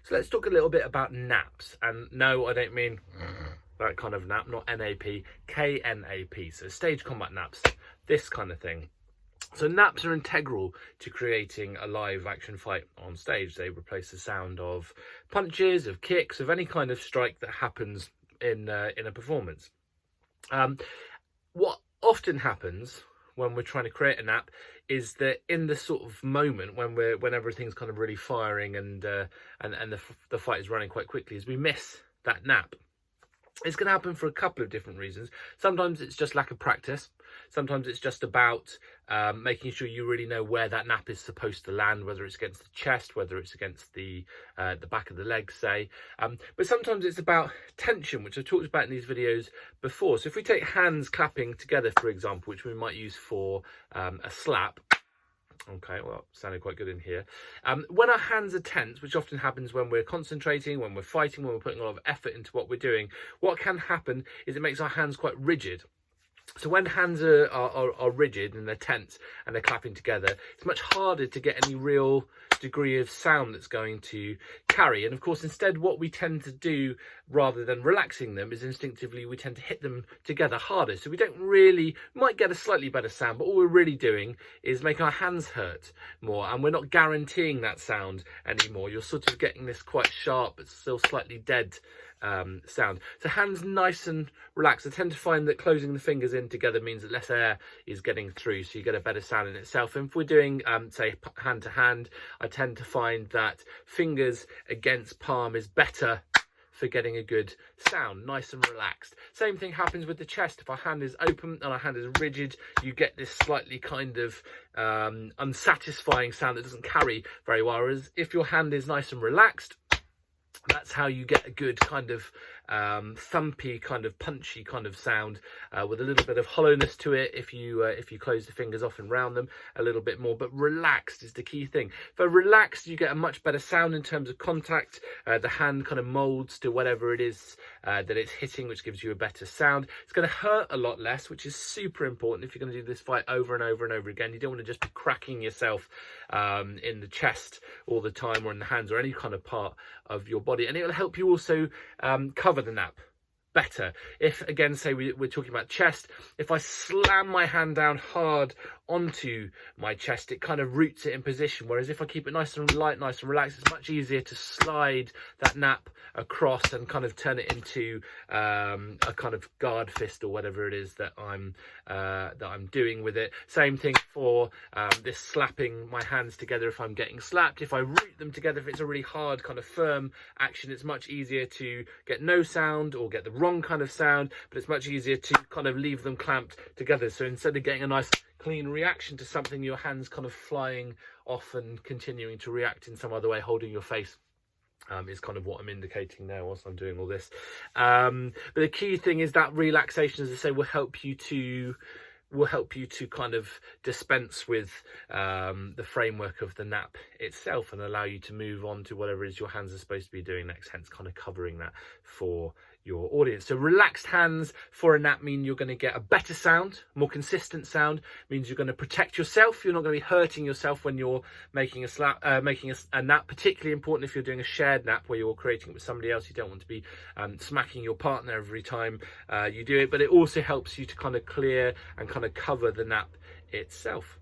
So let's talk a little bit about naps. And no, I don't mean that kind of nap, not N-A-P, K-N-A-P. So stage combat naps, this kind of thing. So naps are integral to creating a live action fight on stage. They replace the sound of punches, of kicks, of any kind of strike that happens in a performance. What often happens when we're trying to create a nap is that in the sort of moment when everything's kind of really firing and the fight is running quite quickly, is we miss that nap. It's going to happen for a couple of different reasons. Sometimes it's just lack of practice. Sometimes it's just about making sure you really know where that nap is supposed to land, whether it's against the chest, whether it's against the back of the leg, say. But sometimes it's about tension, which I've talked about in these videos before. So if we take hands clapping together, for example, which we might use for a slap. Okay, well, sounded quite good in here. When our hands are tense, which often happens when we're concentrating, when we're fighting, when we're putting a lot of effort into what we're doing, what can happen is it makes our hands quite rigid. So when hands are rigid and they're tense and they're clapping together, it's much harder to get any real degree of sound that's going to carry. And of course, instead, what we tend to do rather than relaxing them is instinctively we tend to hit them together harder. So we don't really, might get a slightly better sound, but all we're really doing is make our hands hurt more, and we're not guaranteeing that sound anymore. You're sort of getting this quite sharp but still slightly dead sound. So hands nice and relaxed. I tend to find that closing the fingers in together means that less air is getting through, so you get a better sound in itself. And if we're doing say hand to hand, I tend to find that fingers against palm is better for getting a good sound, nice and relaxed. Same thing happens with the chest. If our hand is open and our hand is rigid, you get this slightly kind of unsatisfying sound that doesn't carry very well. Whereas if your hand is nice and relaxed, that's how you get a good kind of thumpy, kind of punchy kind of sound with a little bit of hollowness to it if you close the fingers off and round them a little bit more. But relaxed is the key thing. For relaxed, you get a much better sound in terms of contact. The hand kind of molds to whatever it is that it's hitting, which gives you a better sound. It's going to hurt a lot less, which is super important if you're going to do this fight over and over and over again. You don't want to just be cracking yourself in the chest all the time, or in the hands, or any kind of part of your body. And it will help you also cover the nap better. If, again, say we're talking about chest, if I slam my hand down hard onto my chest, it kind of roots it in position. Whereas if I keep it nice and light, nice and relaxed, it's much easier to slide that nap across and kind of turn it into a kind of guard fist or whatever it is that I'm doing with it. Same thing for this slapping my hands together. If I'm getting slapped, if I root them together, if it's a really hard kind of firm action, it's much easier to get no sound or get the wrong kind of sound, but it's much easier to kind of leave them clamped together. So instead of getting a nice clean reaction to something, your hands kind of flying off and continuing to react in some other way, holding your face, is kind of what I'm indicating there whilst I'm doing all this. But the key thing is that relaxation, as I say, will help you to kind of dispense with the framework of the nap itself and allow you to move on to whatever it is your hands are supposed to be doing next, hence kind of covering that for your audience. So relaxed hands for a nap mean you're going to get a better sound, more consistent sound, means you're going to protect yourself. You're not going to be hurting yourself when you're making a nap, particularly important if you're doing a shared nap where you're creating it with somebody else. You don't want to be smacking your partner every time you do it, but it also helps you to kind of clear and kind of cover the nap itself.